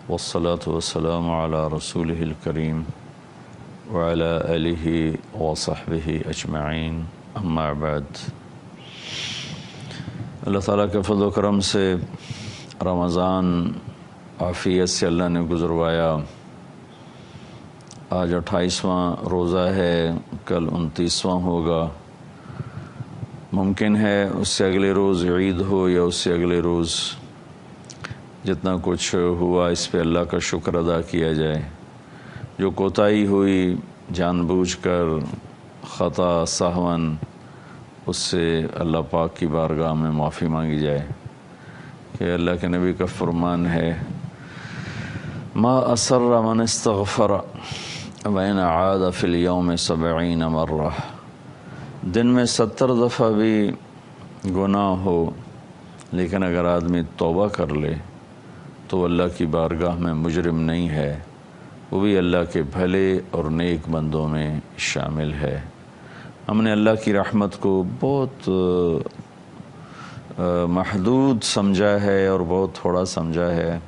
والصلاة والسلام على رسوله الكريم وعلى آله وصحبه أجمعين أما بعد۔ اللہ تعالیٰ کے فضل و کرم سے رمضان عافیت سے اللہ نے گزروایا۔ آج 28واں روزہ ہے، کل 29واں ہوگا۔ ممکن ہے اس سے اگلے روز عید ہو یا اس سے اگلے روز۔ جتنا کچھ ہوا اس پہ اللہ کا شکر ادا کیا جائے۔ جو کوتاہی ہوئی جان بوجھ کر، خطا سہون، اس سے اللہ پاک کی بارگاہ میں معافی مانگی جائے کہ اللہ کے نبی کا فرمان ہے ما اسر من استغفر وإن عاد فی اليوم 70 مرہ۔ دن میں 70 دفعہ بھی گناہ ہو لیکن اگر آدمی توبہ کر لے تو اللہ کی بارگاہ میں مجرم نہیں ہے، وہ بھی اللہ کے بھلے اور نیک بندوں میں شامل ہے۔ ہم نے اللہ کی رحمت کو بہت محدود سمجھا ہے اور بہت تھوڑا سمجھا ہے۔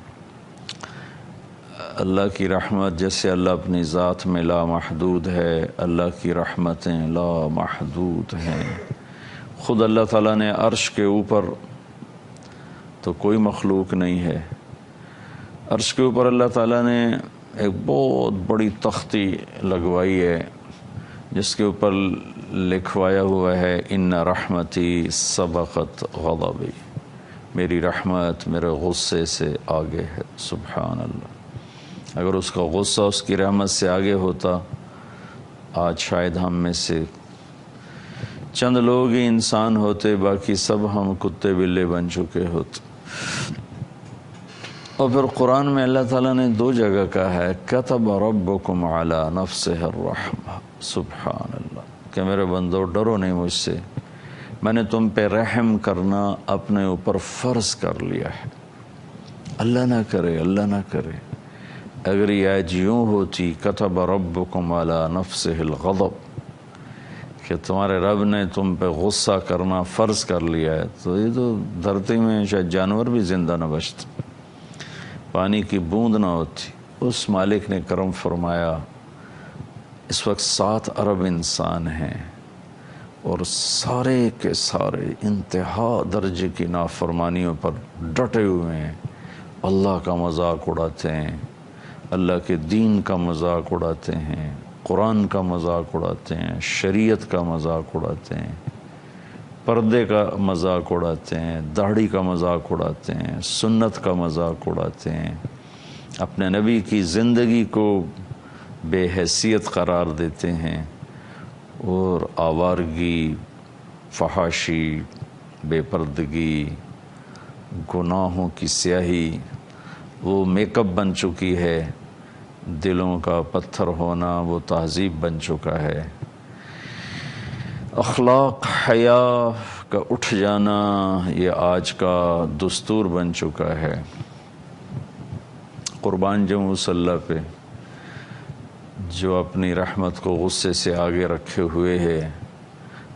اللہ کی رحمت جیسے اللہ اپنی ذات میں لا محدود ہے، اللہ کی رحمتیں لا محدود ہیں۔ خود اللہ تعالیٰ نے عرش کے اوپر تو کوئی مخلوق نہیں ہے، عرش کے اوپر اللہ تعالیٰ نے ایک بہت بڑی تختی لگوائی ہے جس کے اوپر لکھوایا ہوا ہے ان رحمتی سبقت غضبی، میری رحمت میرے غصے سے آگے ہے۔ سبحان اللہ، اگر اس کا غصہ اس کی رحمت سے آگے ہوتا آج شاید ہم میں سے چند لوگ ہی انسان ہوتے، باقی سب ہم کتے بلے بن چکے ہوتے۔ اور پھر قرآن میں اللہ تعالیٰ نے 2 جگہ کہا ہے کتب ربکم علی نفسہ الرحمہ، سبحان اللہ، کہ میرے بندو ڈرو نہیں مجھ سے، میں نے تم پہ رحم کرنا اپنے اوپر فرض کر لیا ہے۔ اللہ نہ کرے، اللہ نہ کرے اگر یہ آیت یوں ہوتی کتب ربکم علی نفسہ الغضب، کہ تمہارے رب نے تم پہ غصہ کرنا فرض کر لیا ہے، تو یہ تو دھرتی میں شاید جانور بھی زندہ نہ بچتے، پانی کی بوند نہ ہوتی۔ اس مالک نے کرم فرمایا اس وقت 7 ارب انسان ہیں اور سارے کے سارے انتہا درجے کی نافرمانیوں پر ڈٹے ہوئے ہیں، اللہ کا مذاق اڑاتے ہیں، اللہ کے دین کا مذاق اڑاتے ہیں، قرآن کا مذاق اڑاتے ہیں، شریعت کا مذاق اڑاتے ہیں، پردے کا مذاق اڑاتے ہیں، داڑھی کا مذاق اڑاتے ہیں، سنت کا مذاق اڑاتے ہیں، اپنے نبی کی زندگی کو بے حیثیت قرار دیتے ہیں، اور آوارگی، فحاشی، بے پردگی، گناہوں کی سیاہی وہ میک اپ بن چکی ہے، دلوں کا پتھر ہونا وہ تہذیب بن چکا ہے، اخلاق حیا کا اٹھ جانا یہ آج کا دستور بن چکا ہے۔ قربان جاؤں اس اللہ پہ جو اپنی رحمت کو غصے سے آگے رکھے ہوئے ہے۔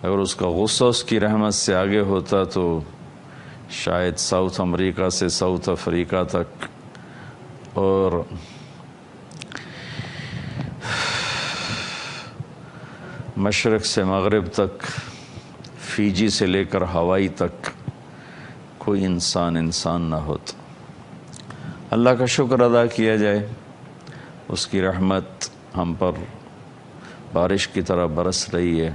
اگر اس کا غصہ اس کی رحمت سے آگے ہوتا تو شاید ساؤتھ امریکہ سے ساؤتھ افریقہ تک اور مشرق سے مغرب تک، فیجی سے لے کر ہوائی تک کوئی انسان نہ ہوتا۔ اللہ کا شکر ادا کیا جائے، اس کی رحمت ہم پر بارش کی طرح برس رہی ہے۔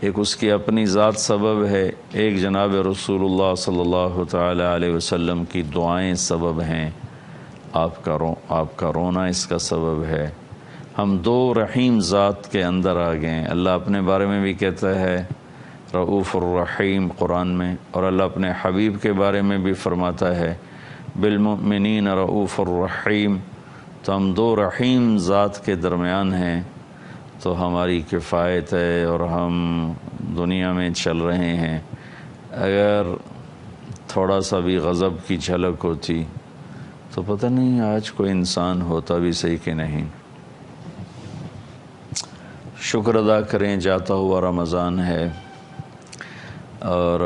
ایک اس کی اپنی ذات سبب ہے، ایک جناب رسول اللہ صلی اللہ تعالی علیہ وسلم کی دعائیں سبب ہیں، آپ کا رونا اس کا سبب ہے۔ ہم 2 رحیم ذات کے اندر آ گئے ہیں۔ اللہ اپنے بارے میں بھی کہتا ہے رؤوف الرحیم قرآن میں، اور اللہ اپنے حبیب کے بارے میں بھی فرماتا ہے بالمؤمنین رؤوف الرحیم۔ تو ہم 2 رحیم ذات کے درمیان ہیں، تو ہماری کفایت ہے اور ہم دنیا میں چل رہے ہیں۔ اگر تھوڑا سا بھی غضب کی جھلک ہوتی تو پتہ نہیں آج کوئی انسان ہوتا بھی صحیح کہ نہیں۔ شکر ادا کریں، جاتا ہوا رمضان ہے اور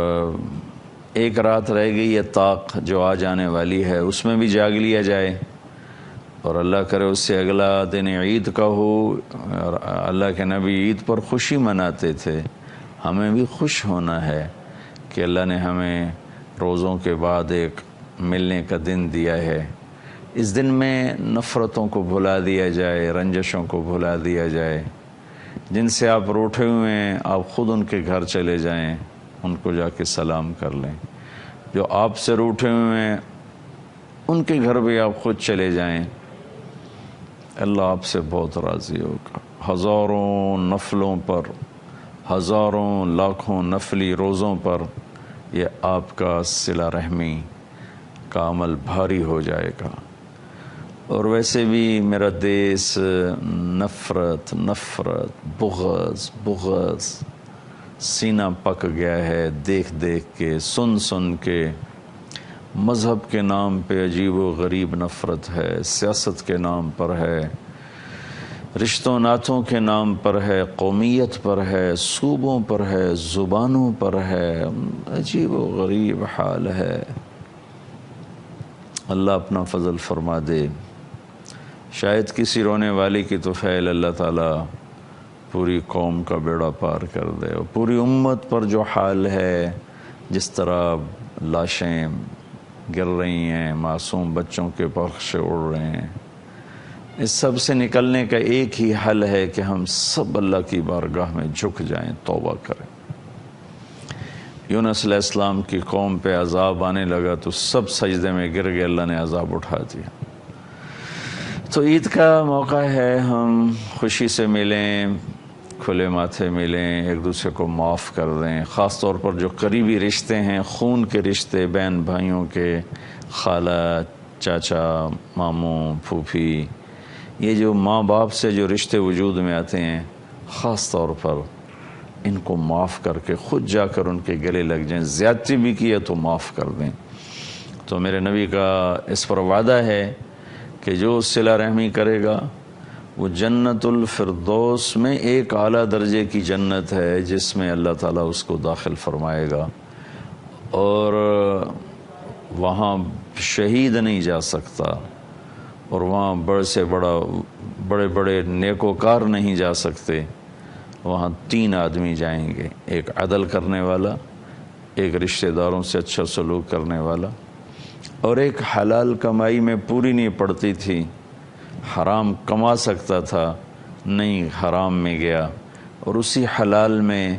ایک رات رہ گئی ہے طاق جو آ جانے والی ہے، اس میں بھی جاگ لیا جائے اور اللہ کرے اس سے اگلا دن عید کا ہو. اور اللہ کے نبی عید پر خوشی مناتے تھے. ہمیں بھی خوش ہونا ہے کہ اللہ نے ہمیں روزوں کے بعد ایک ملنے کا دن دیا ہے. اس دن میں نفرتوں کو بھلا دیا جائے، رنجشوں کو بھلا دیا جائے. جن سے آپ روٹھے ہوئے ہیں آپ خود ان کے گھر چلے جائیں، ان کو جا کے سلام کر لیں. جو آپ سے روٹھے ہوئے ہیں ان کے گھر بھی آپ خود چلے جائیں، اللہ آپ سے بہت راضی ہوگا. ہزاروں نفلوں پر، ہزاروں لاکھوں نفلی روزوں پر یہ آپ کا صلہ رحمی کا عمل بھاری ہو جائے گا. اور ویسے بھی میرا دیس نفرت نفرت بغض سینہ پک گیا ہے دیکھ دیکھ کے، سن سن کے. مذہب کے نام پہ عجیب و غریب نفرت ہے، سیاست کے نام پر ہے، رشتوں ناتوں کے نام پر ہے، قومیت پر ہے، صوبوں پر ہے، زبانوں پر ہے. عجیب و غریب حال ہے. اللہ اپنا فضل فرما دے. شاید کسی رونے والی کی تو فعل اللہ تعالیٰ پوری قوم کا بیڑا پار کر دے. اور پوری امت پر جو حال ہے، جس طرح لاشیں گر رہی ہیں، معصوم بچوں کے پرخشے اڑ رہے ہیں، اس سب سے نکلنے کا ایک ہی حل ہے کہ ہم سب اللہ کی بارگاہ میں جھک جائیں، توبہ کریں. یونس علیہ السلام کی قوم پہ عذاب آنے لگا تو سب سجدے میں گر گئے، اللہ نے عذاب اٹھا دیا. تو عید کا موقع ہے، ہم خوشی سے ملیں، کھلے ماتھے ملیں، ایک دوسرے کو معاف کر دیں. خاص طور پر جو قریبی رشتے ہیں، خون کے رشتے، بہن بھائیوں کے، خالہ، چاچا، ماموں، پھوپھی، یہ جو ماں باپ سے جو رشتے وجود میں آتے ہیں، خاص طور پر ان کو معاف کر کے خود جا کر ان کے گلے لگ جائیں. زیادتی بھی کی ہے تو معاف کر دیں. تو میرے نبی کا اس پر وعدہ ہے کہ جو صلہ رحمی کرے گا وہ جنت الفردوس میں ایک اعلیٰ درجے کی جنت ہے جس میں اللہ تعالیٰ اس کو داخل فرمائے گا، اور وہاں شہید نہیں جا سکتا، اور وہاں بڑے بڑے نیکوکار نہیں جا سکتے. وہاں 3 آدمی جائیں گے، ایک عدل کرنے والا، ایک رشتہ داروں سے اچھا سلوک کرنے والا، اور ایک حلال کمائی میں پوری نہیں پڑتی تھی، حرام کما سکتا تھا، نہیں حرام میں گیا اور اسی حلال میں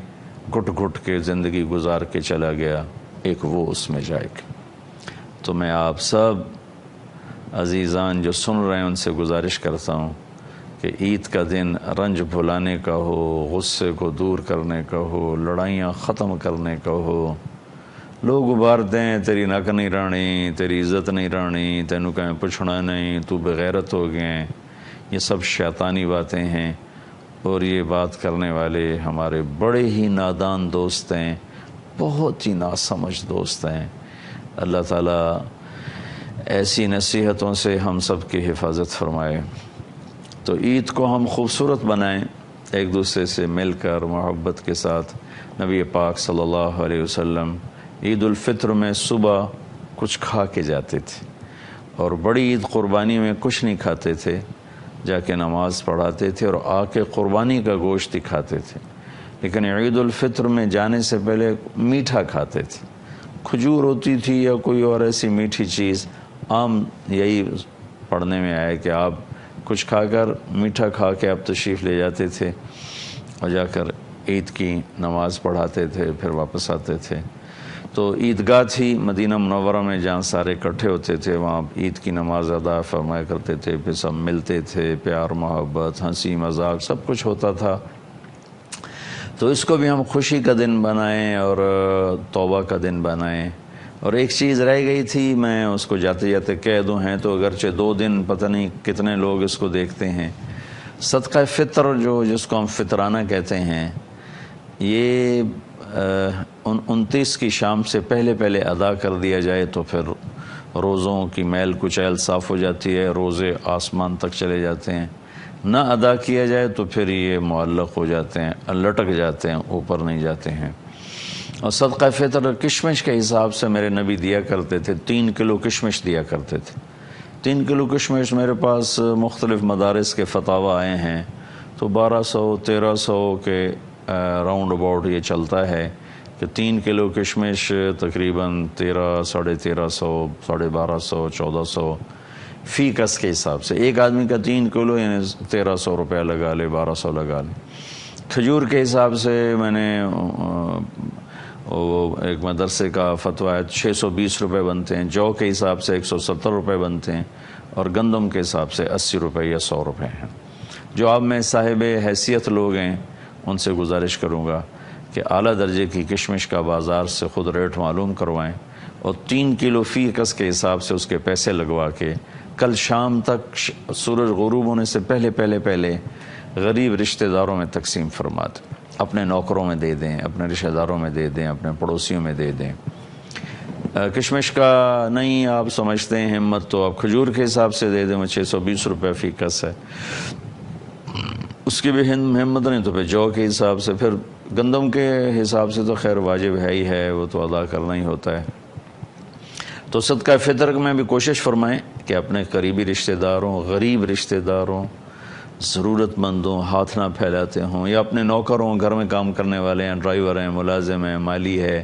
گھٹ گھٹ کے زندگی گزار کے چلا گیا، ایک وہ اس میں جائے گا. تو میں آپ سب عزیزان جو سن رہے ہیں ان سے گزارش کرتا ہوں کہ عید کا دن رنج بھلانے کا ہو، غصے کو دور کرنے کا ہو، لڑائیاں ختم کرنے کا ہو. لوگ ابھارتے ہیں تیری نک نہیں رانی، تیری عزت نہیں رانی، تینوں کہیں پوچھنا نہیں، تو بغیرت ہو گئے. یہ سب شیطانی باتیں ہیں، اور یہ بات کرنے والے ہمارے بڑے ہی نادان دوست ہیں، بہت ہی ناسمجھ دوست ہیں. اللہ تعالیٰ ایسی نصیحتوں سے ہم سب کی حفاظت فرمائے. تو عید کو ہم خوبصورت بنائیں، ایک دوسرے سے مل کر محبت کے ساتھ. نبی پاک صلی اللہ علیہ وسلم عید الفطر میں صبح کچھ کھا کے جاتے تھے، اور بڑی عید قربانی میں کچھ نہیں کھاتے تھے، جا کے نماز پڑھاتے تھے اور آ کے قربانی کا گوشت ہی کھاتے تھے. لیکن عید الفطر میں جانے سے پہلے میٹھا کھاتے تھے، کھجور ہوتی تھی یا کوئی اور ایسی میٹھی چیز. عام یہی پڑھنے میں آیا کہ آپ کچھ کھا کر میٹھا کھا کے آپ تشریف لے جاتے تھے اور جا کر عید کی نماز پڑھاتے تھے، پھر واپس آتے تھے. تو عیدگاہ تھی مدینہ منورہ میں جہاں سارے اکٹھے ہوتے تھے، وہاں عید کی نماز ادا فرمایا کرتے تھے، پھر سب ملتے تھے، پیار محبت ہنسی مذاق سب کچھ ہوتا تھا. تو اس کو بھی ہم خوشی کا دن بنائیں اور توبہ کا دن بنائیں. اور ایک چیز رہ گئی تھی، میں اس کو جاتے جاتے کہہ دوں، ہیں تو اگرچہ 2 دن پتہ نہیں کتنے لوگ اس کو دیکھتے ہیں. صدقہ فطر جس کو ہم فطرانہ کہتے ہیں، یہ 29 کی شام سے پہلے ادا کر دیا جائے تو پھر روزوں کی میل کچیل صاف ہو جاتی ہے، روزے آسمان تک چلے جاتے ہیں. نہ ادا کیا جائے تو پھر یہ معلق ہو جاتے ہیں، لٹک جاتے ہیں، اوپر نہیں جاتے ہیں. اور صدقہ فطر کشمش کے حساب سے میرے نبی دیا کرتے تھے، 3 کلو کشمش دیا کرتے تھے. 3 کلو کشمش میرے پاس مختلف مدارس کے فتاوی آئے ہیں تو 1200-1300 کے راؤنڈ اباؤٹ یہ چلتا ہے کہ 3 کلو کشمش تقریباً 1300 1250 1400 فی کس کے حساب سے، ایک آدمی کا 3 کلو یعنی 1300 روپیہ لگا لے، 1200 لگا لے۔ کھجور کے حساب سے میں نے ایک مدرسے کا فتویٰ ہے 620 روپے بنتے ہیں، جو کے حساب سے 170 روپے بنتے ہیں، اور گندم کے حساب سے 80 روپے یا 100 روپے ہیں۔ جو آپ میں صاحب حیثیت لوگ ہیں ان سے گزارش کروں گا کہ اعلیٰ درجے کی کشمش کا بازار سے خود ریٹ معلوم کروائیں اور 3 کلو فی کس کے حساب سے اس کے پیسے لگوا کے کل شام تک سورج غروب ہونے سے پہلے غریب رشتہ داروں میں تقسیم فرما دیں، اپنے نوکروں میں دے دیں، اپنے رشتہ داروں میں دے دیں، اپنے پڑوسیوں میں دے دیں۔ کشمش کا نہیں آپ سمجھتے ہیں ہمت تو آپ کھجور کے حساب سے دے دیں، وہ 620 روپے فی کس ہے، اس کی بھی ہمت نہیں تو پھر جو کے حساب سے، پھر گندم کے حساب سے تو خیر واجب ہے ہی ہے، وہ تو ادا کرنا ہی ہوتا ہے۔ تو صدقہ فطر میں بھی کوشش فرمائیں کہ اپنے قریبی رشتہ داروں، غریب رشتہ داروں، ضرورت مندوں ہاتھ نہ پھیلاتے ہوں، یا اپنے نوکروں، گھر میں کام کرنے والے ہیں، ڈرائیور ہیں، ملازم ہیں، مالی ہے،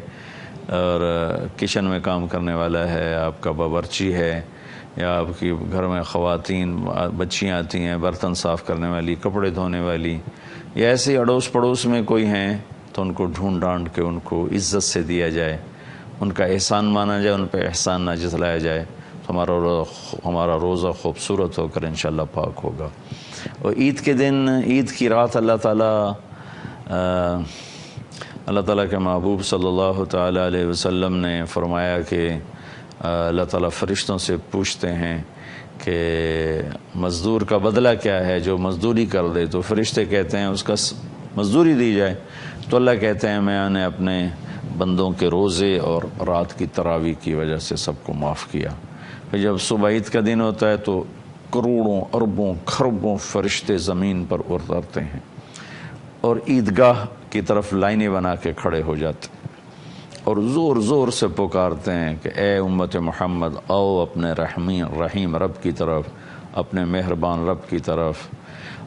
اور کچن میں کام کرنے والا ہے، آپ کا باورچی ہے، یا آپ کی گھر میں خواتین بچیاں آتی ہیں برتن صاف کرنے والی، کپڑے دھونے والی، یا ایسے اڑوس پڑوس میں کوئی ہیں تو ان کو ڈھونڈ ڈانڈ کے ان کو عزت سے دیا جائے، ان کا احسان مانا جائے، ان پہ احسان نہ جتلایا جائے، تو ہمارا روزہ خوبصورت ہو کر انشاءاللہ پاک ہوگا۔ اور عید کے دن، عید کی رات اللہ تعالیٰ کے محبوب صلی اللہ تعالیٰ علیہ وسلم نے فرمایا کہ اللہ تعالیٰ فرشتوں سے پوچھتے ہیں کہ مزدور کا بدلہ کیا ہے، جو مزدوری کر دے، تو فرشتے کہتے ہیں اس کا مزدوری دی جائے، تو اللہ کہتے ہیں میں نے اپنے بندوں کے روزے اور رات کی تراویح کی وجہ سے سب کو معاف کیا۔ پھر جب صبح عید کا دن ہوتا ہے تو کروڑوں اربوں کھربوں فرشتے زمین پر اترتے ہیں اور عیدگاہ کی طرف لائنیں بنا کے کھڑے ہو جاتے ہیں اور زور زور سے پکارتے ہیں کہ اے امت محمد آؤ اپنے رحیم رب کی طرف، اپنے مہربان رب کی طرف۔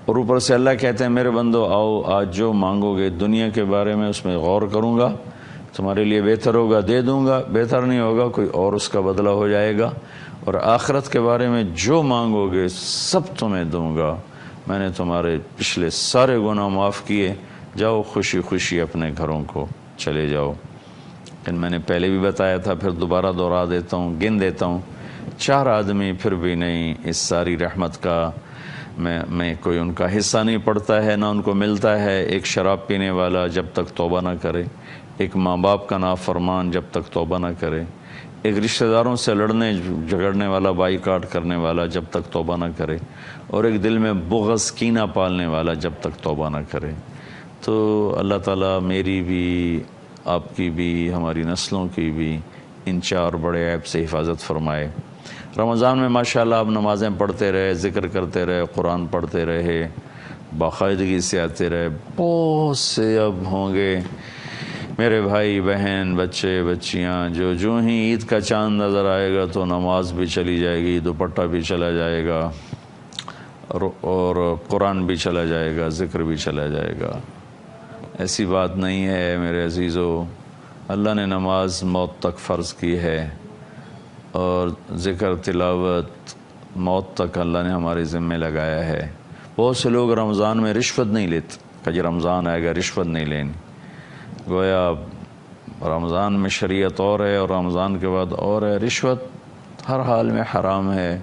اور اوپر سے اللہ کہتے ہیں میرے بندو آؤ، آج جو مانگو گے دنیا کے بارے میں اس میں غور کروں گا، تمہارے لیے بہتر ہوگا دے دوں گا، بہتر نہیں ہوگا کوئی اور اس کا بدلہ ہو جائے گا، اور آخرت کے بارے میں جو مانگو گے سب تمہیں دوں گا، میں نے تمہارے پچھلے سارے گناہ معاف کیے، جاؤ خوشی خوشی اپنے گھروں کو چلے جاؤ۔ میں نے پہلے بھی بتایا تھا، پھر دوبارہ دہرا دیتا ہوں، گن دیتا ہوں، 4 آدمی پھر بھی نہیں اس ساری رحمت کا میں کوئی ان کا حصہ نہیں پڑتا ہے، نہ ان کو ملتا ہے۔ ایک شراب پینے والا جب تک توبہ نہ کرے، ایک ماں باپ کا نافرمان جب تک توبہ نہ کرے، ایک رشتہ داروں سے لڑنے جھگڑنے والا، بائیکاٹ کرنے والا جب تک توبہ نہ کرے، اور ایک دل میں بغض کینہ پالنے والا جب تک توبہ نہ کرے۔ تو اللہ تعالیٰ میری بھی، آپ کی بھی، ہماری نسلوں کی بھی ان 4 بڑے عیب سے حفاظت فرمائے۔ رمضان میں ماشاءاللہ آپ نمازیں پڑھتے رہے، ذکر کرتے رہے، قرآن پڑھتے رہے، باقاعدگی سے آتے رہے۔ بہت سے اب ہوں گے میرے بھائی بہن، بچے بچیاں، جو ہی عید کا چاند نظر آئے گا تو نماز بھی چلی جائے گی، دوپٹہ بھی چلا جائے گا، اور قرآن بھی چلا جائے گا، ذکر بھی چلا جائے گا۔ ایسی بات نہیں ہے میرے عزیزو، اللہ نے نماز موت تک فرض کی ہے، اور ذکر تلاوت موت تک اللہ نے ہمارے ذمہ لگایا ہے۔ بہت سے لوگ رمضان میں رشوت نہیں لیتے کہ جی رمضان آئے گا رشوت نہیں لینی، گویا رمضان میں شریعت اور ہے اور رمضان کے بعد اور ہے۔ رشوت ہر حال میں حرام ہے،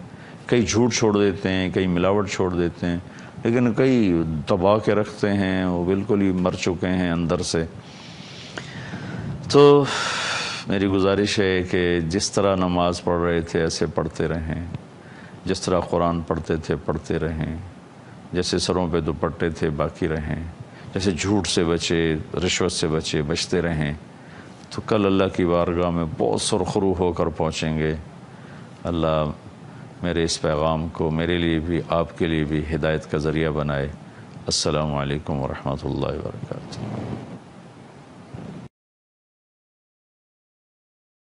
کئی جھوٹ چھوڑ دیتے ہیں، کئی ملاوٹ چھوڑ دیتے ہیں، لیکن کئی دبا کے رکھتے ہیں، وہ بالکل ہی مر چکے ہیں اندر سے۔ تو میری گزارش ہے کہ جس طرح نماز پڑھ رہے تھے ایسے پڑھتے رہیں، جس طرح قرآن پڑھتے تھے پڑھتے رہیں، جیسے سروں پہ دوپٹے تھے باقی رہیں، جیسے جھوٹ سے بچے، رشوت سے بچے، بچتے رہیں، تو کل اللہ کی بارگاہ میں بہت سرخرو ہو کر پہنچیں گے۔ اللہ میرے اس پیغام کو میرے لیے بھی آپ کے لیے بھی ہدایت کا ذریعہ بنائے۔ السلام علیکم ورحمۃ اللہ وبرکاتہ۔